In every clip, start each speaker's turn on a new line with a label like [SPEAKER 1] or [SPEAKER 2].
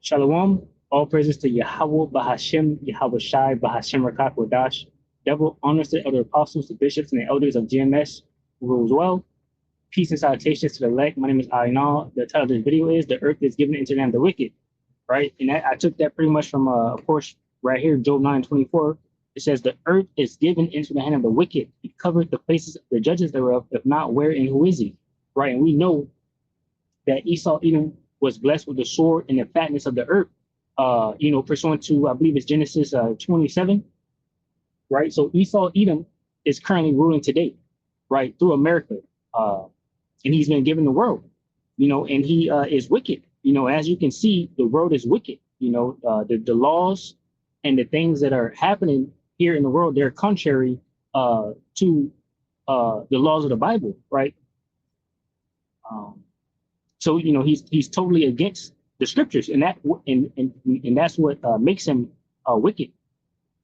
[SPEAKER 1] Shalom. All praises to Yahweh, Bahashem, Yahweh Shai, Bahashem Rakak Wadash. Devil honors the elder apostles, the bishops, and the elders of GMS who rules well. Peace and salutations to the elect. My name is Ainal. The title of this video is The Earth is Given into the Hand of the Wicked. Right? And I took that pretty much from, of course, right here, Job 9:24. It says, The earth is given into the hand of the wicked. He covered the places of the judges thereof, if not where and who is he? Right? And we know that Esau even was blessed with the sword and the fatness of the earth, pursuant to, I believe it's Genesis 27, right? So Esau Edom is currently ruling today, right, through America. And he's been given the world, and he is wicked. As you can see, the world is wicked. The laws and the things that are happening here in the world, they're contrary to the laws of the Bible, right? So he's totally against the scriptures, and that's what makes him wicked.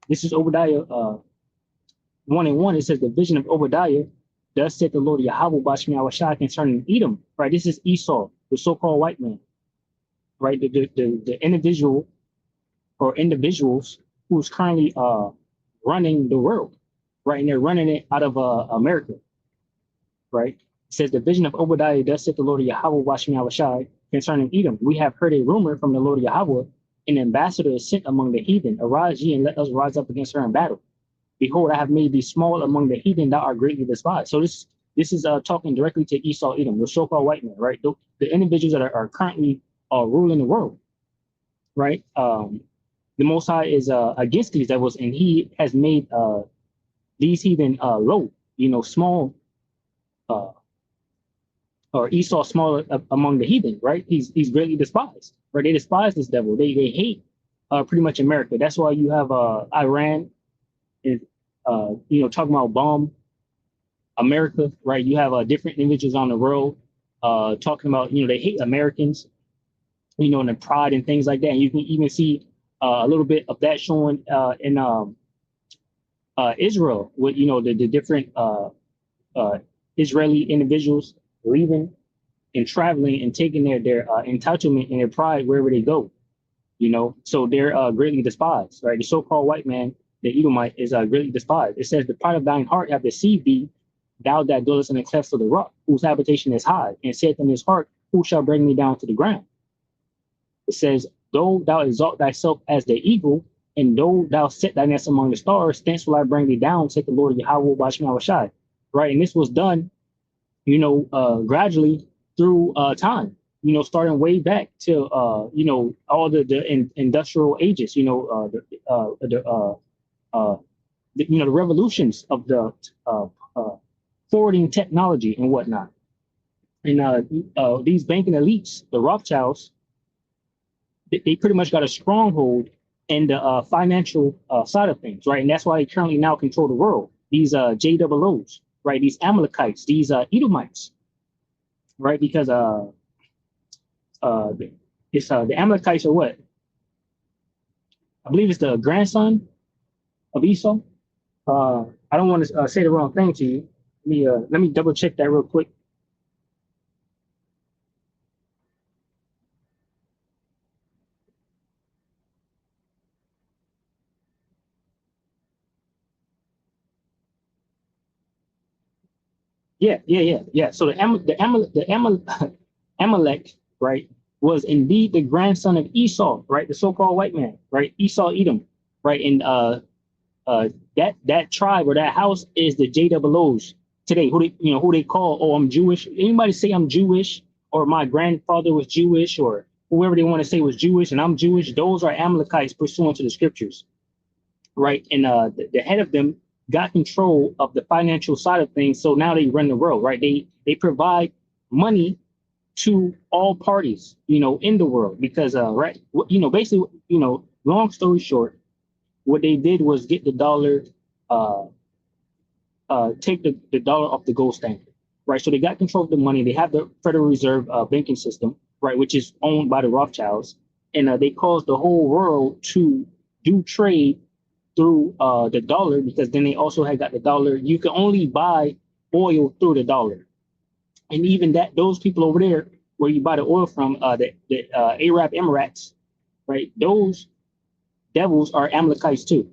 [SPEAKER 1] This is Obadiah 1:1. It says the vision of Obadiah. Thus said the Lord Yahweh Bashmi Awashai concerning Edom. Right, this is Esau, the so-called white man. Right, the individual or individuals who's currently running the world. Right, and they're running it out of America. Right. It says the vision of Obadiah, thus said the Lord Yahweh Bashmi Awashai concerning Edom. We have heard a rumor from the Lord Yahweh, an ambassador is sent among the heathen. Arise ye and let us rise up against her in battle. Behold, I have made thee small among the heathen, thou art greatly despised. So this is talking directly to Esau Edom, the so-called white man, right? The individuals that are currently ruling the world, right? The Most High is against these devils, and he has made these heathen low, small, or Esau smaller among the heathen, right? He's greatly despised, right? They despise this devil. They hate pretty much America. That's why you have Iran is talking about bomb America, right? You have different individuals on the road talking about they hate Americans, and the pride and things like that. And you can even see a little bit of that showing in Israel with the different Israeli individuals leaving and traveling and taking their entitlement and their pride wherever they go. So they're greatly despised, right? The so-called white man, the Edomite, is greatly despised. It says, the pride of thine heart have deceived thee, thou that dwellest in the clefts of the rock, whose habitation is high, and saith in his heart, who shall bring me down to the ground? It says, though thou exalt thyself as the eagle, and though thou set thy nest among the stars, thence will I bring thee down, saith the Lord Yahweh Bashmi Awashai. Right? And this was done, gradually through time, starting way back to, all the industrial ages, the revolutions of the forwarding technology and whatnot. And these banking elites, the Rothschilds, they pretty much got a stronghold in the financial side of things, right? And that's why they currently now control the world. These JOOs, right? These Amalekites, these Edomites, right? Because the Amalekites are what? I believe it's the grandson of Esau. I don't want to say the wrong thing to you. Let me double check that real quick. Yeah. So Amalek, right, was indeed the grandson of Esau, right, the so-called white man, right, Esau Edom, right, and that tribe or that house is the JOOs today. Who they call? Oh, I'm Jewish. Anybody say I'm Jewish, or my grandfather was Jewish, or whoever they want to say was Jewish, and I'm Jewish. Those are Amalekites pursuant to the scriptures, right? And the head of them got control of the financial side of things, so now they run the world, right? They provide money to all parties, in the world, because right, basically, long story short, what they did was get the dollar, take the dollar off the gold standard, right? So they got control of the money. They have the Federal Reserve banking system, right, which is owned by the Rothschilds, and they caused the whole world to do trade through the dollar, because then they also had got the dollar. You can only buy oil through the dollar, and even that, those people over there where you buy the oil from, the Arab Emirates, right? Those devils are Amalekites too,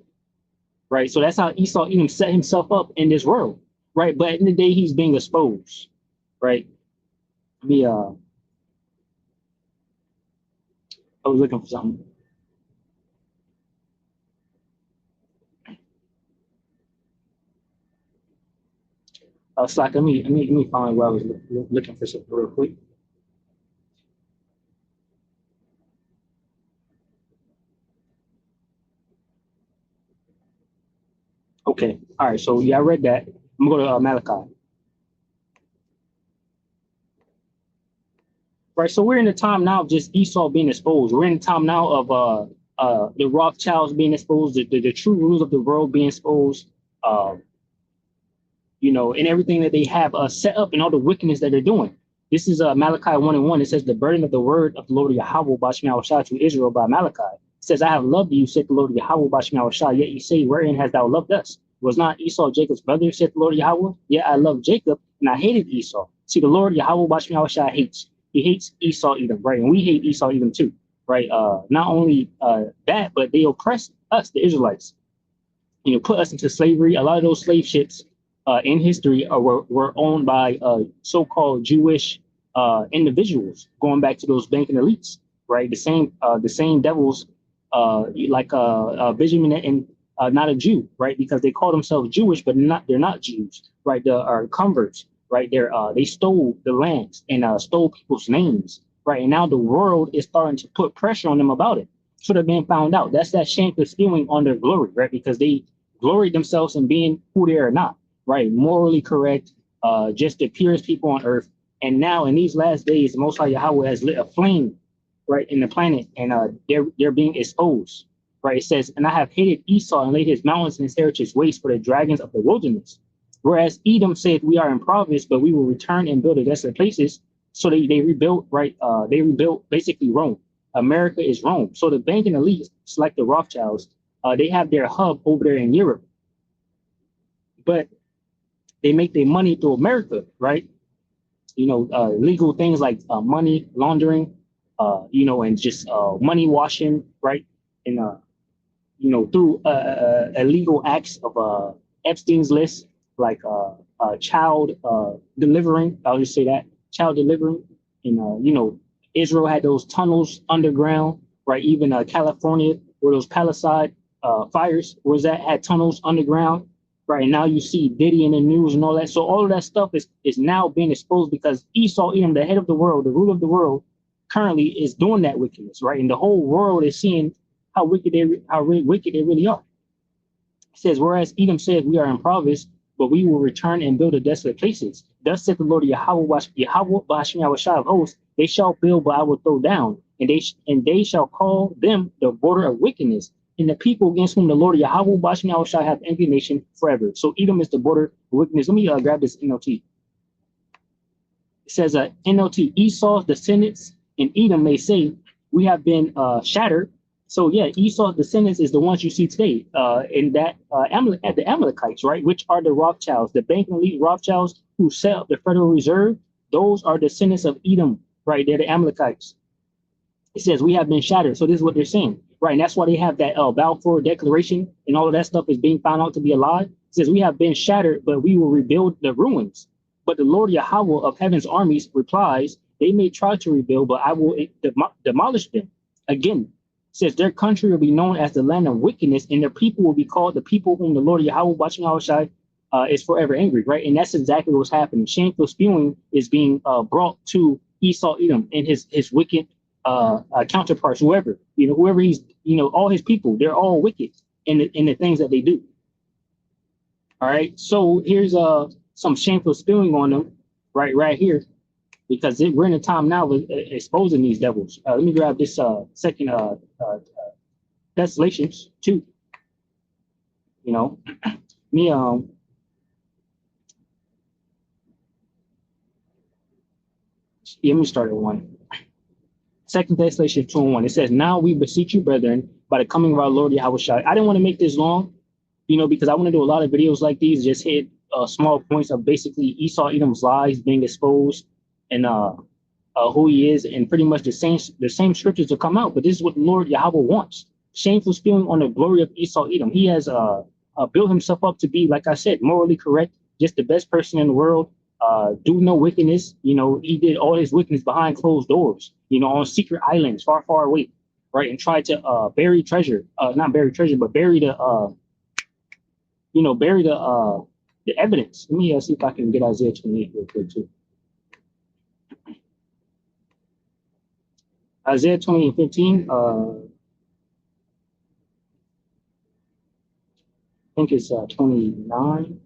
[SPEAKER 1] right? So that's how Esau Edom set himself up in this world, right? But in the day he's being exposed, right? Let me I was looking for something. Slack, let me find where I was looking for something real quick. Okay, all right. So yeah, I read that. I'm gonna go to Malachi. Right. So we're in the time now of just Esau being exposed. We're in the time now of the Rothschilds being exposed, the true rulers of the world being exposed. Uh, and everything that they have set up and all the wickedness that they're doing. This is Malachi 1:1. It says, the burden of the word of the Lord Yahweh Bashmi Shah to Israel by Malachi. It says, I have loved you, said the Lord Yahweh Bashmi Shah, yet you say, wherein hast thou loved us? Was not Esau Jacob's brother, said the Lord Yahweh? Yet I loved Jacob, and I hated Esau. See, the Lord Yahweh Bashmi Shah hates. He hates Esau Edom, right? And we hate Esau Edom too, right? Not only that, but they oppress us, the Israelites. Put us into slavery. A lot of those slave ships in history were owned by so-called Jewish individuals, going back to those banking elites, right? The same devils, like Benjamin and not a Jew, right? Because they call themselves Jewish, but they're not Jews, right? They are converts, right? They stole the lands and stole people's names, right? And now the world is starting to put pressure on them about it. So they're being found out. That's that shameful stealing on their glory, right? Because they glory themselves in being who they are not, right? Morally correct, just the purest people on earth. And now in these last days, the Most High Yahweh has lit a flame, right, in the planet, and they're being exposed, right? It says, and I have hated Esau and laid his mountains and his heritage waste for the dragons of the wilderness. Whereas Edom said, we are impoverished, but we will return and build the desolate places. So they rebuilt, right? They rebuilt basically Rome. America is Rome. So the banking elites, like the Rothschilds, they have their hub over there in Europe, but they make their money through America, right? Legal things like money laundering, and just money washing, right? And through illegal acts of Epstein's list, like child delivering. I'll just say that child delivering, and Israel had those tunnels underground, right? Even California, where those Palisade fires was that had tunnels underground, right? And now you see Diddy in the news and all that. So all of that stuff is now being exposed because Esau, Edom, the head of the world, the ruler of the world, currently is doing that wickedness, right? And the whole world is seeing how wicked they really are. It says, whereas Edom said, we are impoverished, but we will return and build the desolate places. Thus said the Lord Yahweh of hosts, they shall build, but I will throw down, and they shall call them the border of wickedness, and the people against whom the Lord Yahweh shall have indignation forever. So Edom is the border of wickedness. Let me grab this NLT. It says, NLT, Esau's descendants in Edom may say, we have been shattered. So yeah, Esau's descendants is the ones you see today in that the Amalekites, right? Which are the Rothschilds, the banking elite Rothschilds who set up the Federal Reserve. Those are descendants of Edom, right? They're the Amalekites. It says we have been shattered. So this is what they're saying, right? And that's why they have that Balfour Declaration and all of that stuff is being found out to be a lie. It says we have been shattered, but we will rebuild the ruins. But the Lord Yahweh of heaven's armies replies, they may try to rebuild, but I will demolish them. Again, says their country will be known as the land of wickedness, and their people will be called the people whom the Lord Yahweh watching outside is forever angry, right? And that's exactly what's happening. Shameful spewing is being brought to Esau Edom and his wicked counterparts, whoever he's, all his people, they're all wicked in the things that they do. All right, so here's some shameful spewing on them, right here, because we're in a time now with exposing these devils. Let me grab this second Desolations 2. Me let me start at 1. Second Desolations 2:1. It says, now we beseech you, brethren, by the coming of our Lord Yahweh Shai. I didn't want to make this long, because I want to do a lot of videos like these, just hit small points of basically Esau Edom's lies being exposed and who he is, and pretty much the same scriptures will come out. But this is what the Lord Yahweh wants. Shameful spewing on the glory of Esau Edom. He has built himself up to be, like I said, morally correct, just the best person in the world. Do no wickedness. He did all his wickedness behind closed doors. On secret islands, far, far away, right? And tried to bury treasure. Not bury treasure, but bury the evidence. Let me see if I can get Isaiah 28 real quick too. Isaiah 28:15. I think it's 29.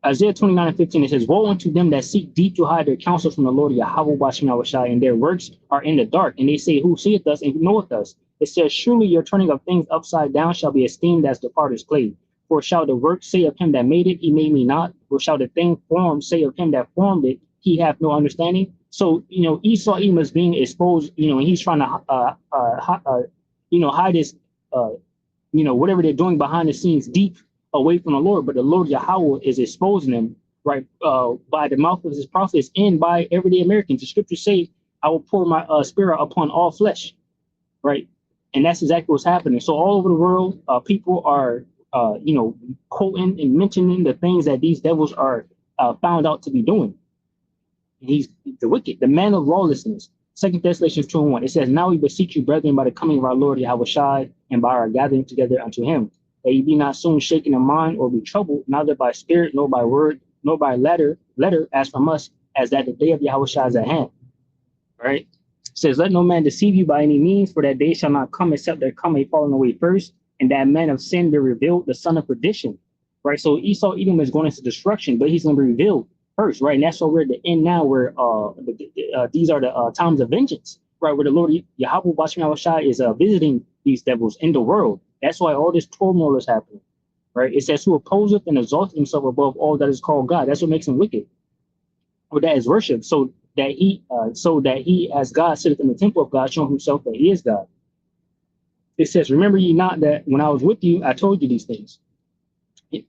[SPEAKER 1] Isaiah 29:15, it says, woe unto them that seek deep to hide their counsel from the Lord Yahweh Bashem Yahushai, and their works are in the dark. And they say, who seeth us and who knoweth us? It says, surely your turning of things upside down shall be esteemed as the potter's clay. For shall the work say of him that made it, he made me not? Or shall the thing formed say of him that formed it, he hath no understanding? So, Esau Edom is being exposed, and he's trying to, hide his, whatever they're doing behind the scenes deep away from the Lord. But the Lord Yahweh is exposing them, right, by the mouth of his prophets and by everyday Americans. The scriptures say, I will pour my spirit upon all flesh, right? And that's exactly what's happening. So all over the world, people are, quoting and mentioning the things that these devils are found out to be doing. He's the wicked, the man of lawlessness. 2 Thessalonians 2:1. It says, now we beseech you, brethren, by the coming of our Lord Yahweh Shai, and by our gathering together unto him, that ye be not soon shaken in mind or be troubled, neither by spirit, nor by word, nor by letter, as from us, as that the day of Yahweh Shai is at hand. Right? It says, let no man deceive you by any means, for that day shall not come except there come a falling away first, and that man of sin be revealed, the son of perdition. Right? So Esau Edom is going into destruction, but he's going to be revealed first, right? And that's why we're at the end now, where these are the times of vengeance, right? Where the Lord Yahweh Bashem Yahushai is visiting these devils in the world. That's why all this turmoil is happening, right? It says, who opposeth and exalteth himself above all that is called God. That's what makes him wicked, or that is worship. So that he, as God, sitteth in the temple of God, showing himself that he is God. It says, remember ye not that when I was with you, I told you these things,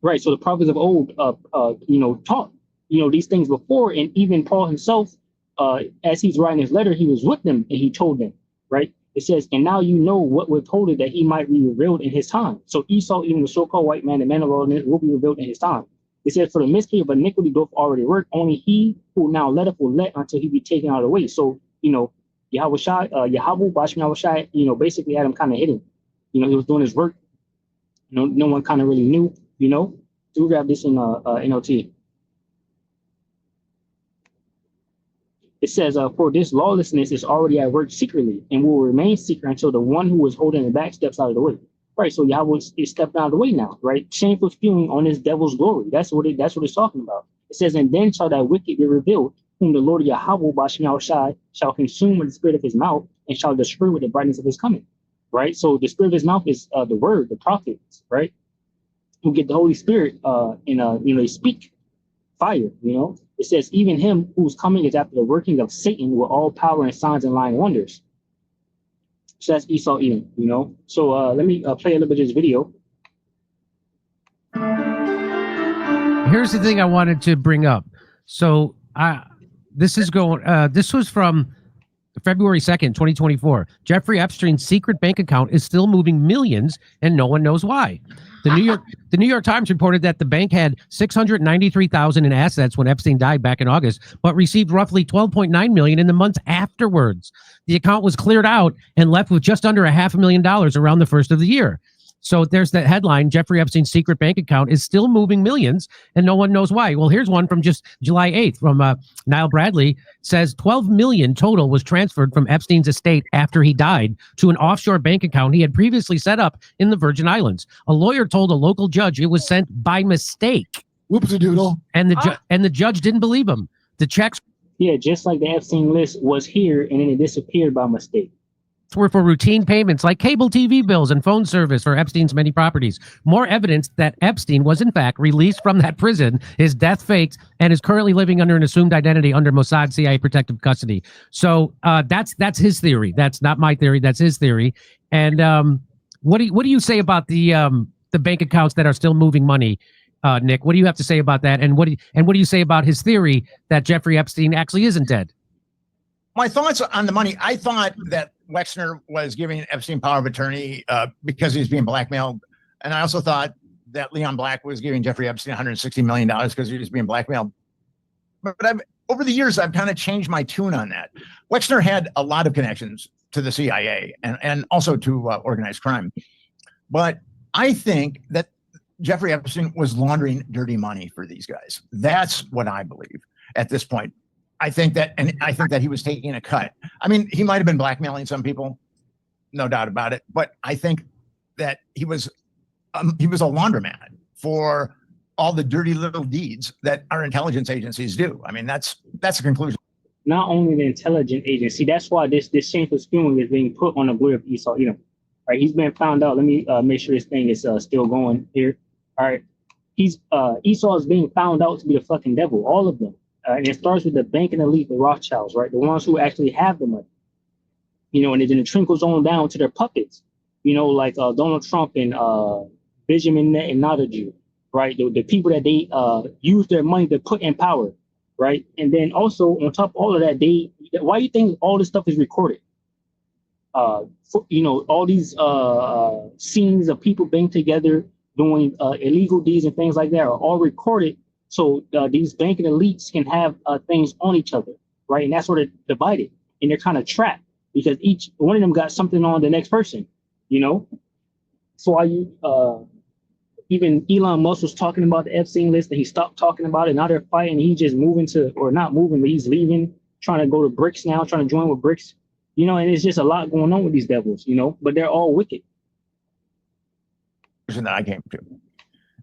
[SPEAKER 1] right? So the prophets of old, taught, these things before, and even Paul himself, as he's writing his letter, he was with them and he told them, right? It says, and now you know what withholded that he might be revealed in his time. So Esau, even the so-called white man, the man of lawlessness, will be revealed in his time. It says, for the mystery of iniquity doth already work, only he who now letteth will let until he be taken out of the way. So, Yahweh Bashem Yahushai, basically had him kind of hidden. He was doing his work. No one kind of really knew, So we grab this in NLT. It says, for this lawlessness is already at work secretly and will remain secret until the one who is holding it back steps out of the way. Right. So Yahweh is stepping out of the way now. Right. Shameful spewing on his devil's glory. That's what it's talking about. It says, and then shall that wicked be revealed, whom the Lord Yahweh Bashem Yahushai shall consume with the spirit of his mouth and shall destroy with the brightness of his coming. Right. So the spirit of his mouth is the word, the prophets, right? Who get the Holy Spirit they speak fire, It says, even him whose coming is after the working of Satan with all power and signs and lying wonders. So that's Esau Edom, So let me play a little bit of this video.
[SPEAKER 2] Here's the thing I wanted to bring up. So this was from February 2nd, 2024. Jeffrey Epstein's secret bank account is still moving millions and no one knows why. The New York Times reported that the bank had $693,000 in assets when Epstein died back in August, but received roughly $12.9 million in the months afterwards. The account was cleared out and left with just under $500,000 around the first of the year. So there's that headline, Jeffrey Epstein's secret bank account is still moving millions and no one knows why. Well, here's one from just July 8th from Niall Bradley. Says 12 million total was transferred from Epstein's estate after he died to an offshore bank account he had previously set up in the Virgin Islands. A lawyer told a local judge it was sent by mistake.
[SPEAKER 3] Whoopsie-doodle.
[SPEAKER 2] And the judge didn't believe him. The checks.
[SPEAKER 1] Yeah, just like the Epstein list was here and then it disappeared by mistake.
[SPEAKER 2] Were for routine payments like cable TV bills and phone service for Epstein's many properties. More evidence that Epstein was in fact released from that prison, his death faked, and is currently living under an assumed identity under Mossad CIA protective custody. So that's his theory. That's not my theory. That's his theory. And what do you say about the the bank accounts that are still moving money. Nick, what do you have to say about that? And what do you say about his theory that Jeffrey Epstein actually isn't dead?
[SPEAKER 3] My thoughts on the money. I thought that Wexner was giving Epstein power of attorney because he was being blackmailed. And I also thought that Leon Black was giving Jeffrey Epstein $160 million because he was being blackmailed. But over the years, I've kind of changed my tune on that. Wexner had a lot of connections to the CIA and also to organized crime. But I think that Jeffrey Epstein was laundering dirty money for these guys. That's what I believe at this point. I think that he was taking a cut. I mean, he might have been blackmailing some people, no doubt about it. But I think that he was a laundromat for all the dirty little deeds that our intelligence agencies do. I mean, that's the conclusion.
[SPEAKER 1] Not only the intelligence agency, that's why this shameful spewing is being put on the glory of Esau Edom. Right, he's been found out. Let me make sure this thing is still going here. All right, Esau is being found out to be the fucking devil, all of them. And it starts with the banking elite, the Rothschilds, right? The ones who actually have the money, and then it trickles on down to their puppets, like Donald Trump and Benjamin Netanyahu, right? The people that they use their money to put in power, right? And then also on top of all of that, why do you think all this stuff is recorded? All these scenes of people being together doing illegal deeds and things like that are all recorded. So these banking elites can have things on each other, right? And that's sort of divided, and they're kind of trapped because each one of them got something on the next person, So even Elon Musk was talking about the Epstein list, and he stopped talking about it. Now they're fighting. He's just moving or not moving, but he's leaving, trying to go to BRICS now, trying to join with BRICS, and it's just a lot going on with these devils, but they're all wicked.
[SPEAKER 3] That I came to.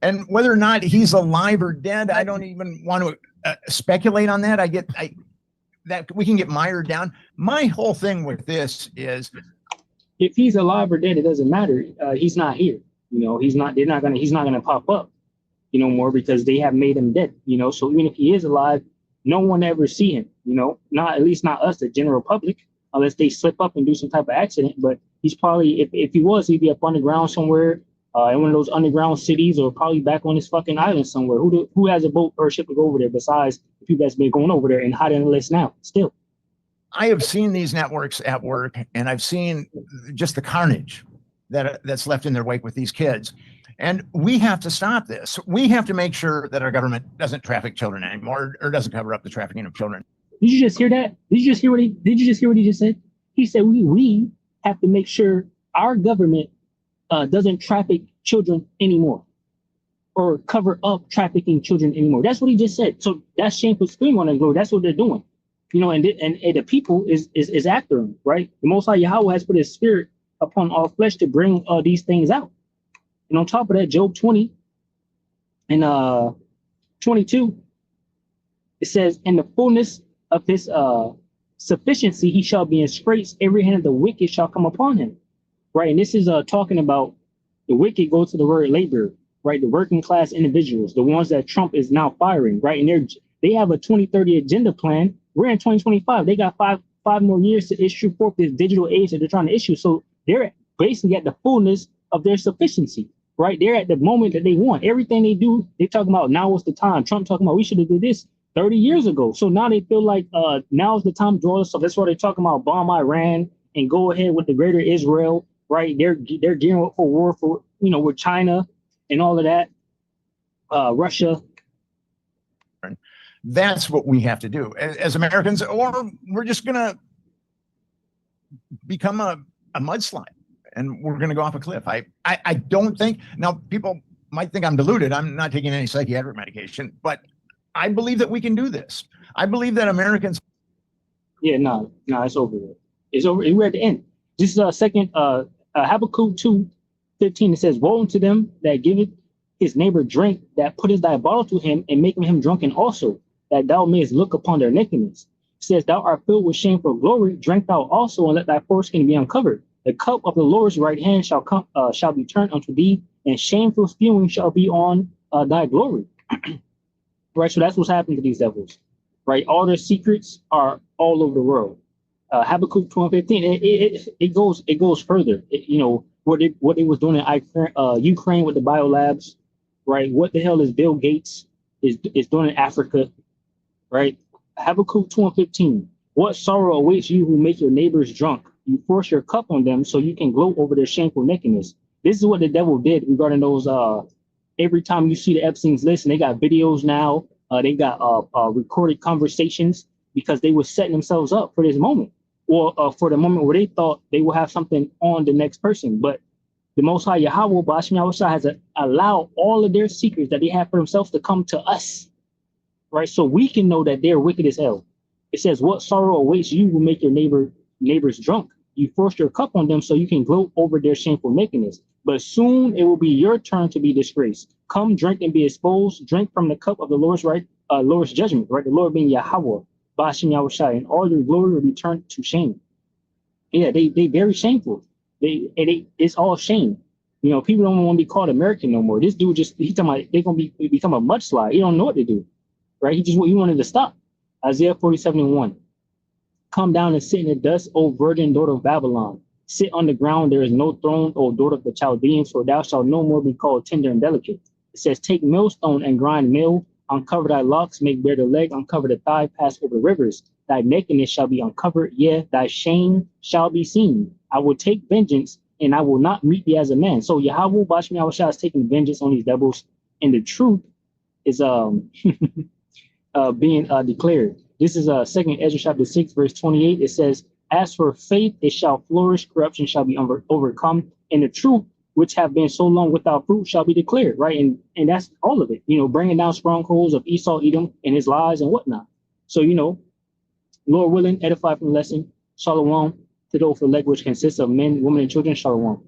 [SPEAKER 3] And whether or not he's alive or dead, I don't even want to speculate on that. That we can get mired down. My whole thing with this is,
[SPEAKER 1] if he's alive or dead, it doesn't matter. He's not here. He's not gonna pop up, more because they have made him dead. So even if he is alive, no one ever see him. At least not us, the general public, unless they slip up and do some type of accident. But he's probably, if he was, he'd be up underground somewhere. In one of those underground cities, or probably back on this fucking island somewhere. Who has a boat or a ship to go over there besides the people that's been going over there and hiding the list now? Still,
[SPEAKER 3] I have seen these networks at work, and I've seen just the carnage that's left in their wake with these kids. And we have to stop this. We have to make sure that our government doesn't traffic children anymore, or doesn't cover up the trafficking of children.
[SPEAKER 1] Did you just hear that? Did you just hear what he just said? He said we have to make sure our government doesn't traffic children anymore, or cover up trafficking children anymore. That's what he just said. So that's shameful spewing on the glory. That's what they're doing, and the people is after him, right? The Most High Yahweh has put His Spirit upon all flesh to bring these things out. And on top of that, Job 20 and 22, it says, "In the fullness of His sufficiency, He shall be in straits. Every hand of the wicked shall come upon him." Right, and this is talking about the wicked. Go to the word labor, right? The working class individuals, the ones that Trump is now firing, right? And they have a 2030 agenda plan. We're in 2025. They got five more years to issue forth this digital age that they're trying to issue. So they're basically at the fullness of their sufficiency, right? They're at the moment that they want. Everything they do, they talking about now is the time. Trump talking about we should have did this 30 years ago. So now they feel like now is the time to draw this stuff. That's why they're talking about bomb Iran and go ahead with the greater Israel. Right, they're gearing up for war with China and all of that, Russia.
[SPEAKER 3] That's what we have to do as Americans, or we're just gonna become a mudslide and we're gonna go off a cliff. I don't think, now people might think I'm deluded. I'm not taking any psychiatric medication, but I believe that we can do this. I believe that Americans.
[SPEAKER 1] Yeah, no, it's over. It's over. We're at the end. This is second. Habakkuk 2:15, it says, "Woe unto them that giveth his neighbor drink, that putteth thy bottle to him, and maketh him drunken also, that thou mayest look upon their nakedness. It says, Thou art filled with shameful glory, drink thou also, and let thy foreskin be uncovered. The cup of the Lord's right hand shall be turned unto thee, and shameful spewing shall be on thy glory." Right, so that's what's happening to these devils. Right, all their secrets are all over the world. Habakkuk 2:15. It goes further. what they was doing in Ukraine with the biolabs, right? What the hell is Bill Gates is doing in Africa, right? Habakkuk 2:15. What sorrow awaits you who make your neighbors drunk? You force your cup on them so you can gloat over their shameful nakedness. This is what the devil did regarding those. Every time you see the Epstein's list, and they got videos now, they got recorded conversations because they were setting themselves up for this moment, or for the moment where they thought they will have something on the next person. But the Most High Yahweh Bashim Yahushua has allowed all of their secrets that they have for themselves to come to us, right? So we can know that they're wicked as hell. It says, "What sorrow awaits you who make your neighbors drunk? You force your cup on them so you can gloat over their shameful nakedness. But soon it will be your turn to be disgraced. Come, drink and be exposed. Drink from the cup of the Lord's judgment, right? The Lord being Yahweh, Bashim Yahushua, and all your glory will be turned to shame." Yeah, they very shameful. It's all shame. You know, people don't want to be called American no more. This dude he's talking about they're gonna become a mudslide. He don't know what to do, right? He wanted to stop. Isaiah 47:1. Come down and sit in the dust, O virgin daughter of Babylon. Sit on the ground, there is no throne, O daughter of the Chaldeans, for thou shalt no more be called tender and delicate. It says, take millstone and grind mill, uncover thy locks, make bare the leg, uncover the thigh, pass over the rivers. Thy nakedness shall be uncovered, yea, thy shame shall be seen. I will take vengeance, and I will not meet thee as a man. So Yahweh Bashim Yahushua is taking vengeance on these devils, and the truth is being declared. This is 2 Ezra chapter 6, verse 28. It says, as for faith, it shall flourish, corruption shall be overcome, and the truth, which have been so long without fruit, shall be declared, right? And that's all of it, you know, bringing down strongholds of Esau, Edom, and his lies and whatnot. So, you know, Lord willing, edify from the lesson. Shalom to those elect, which consists of men, women, and children. Shalom.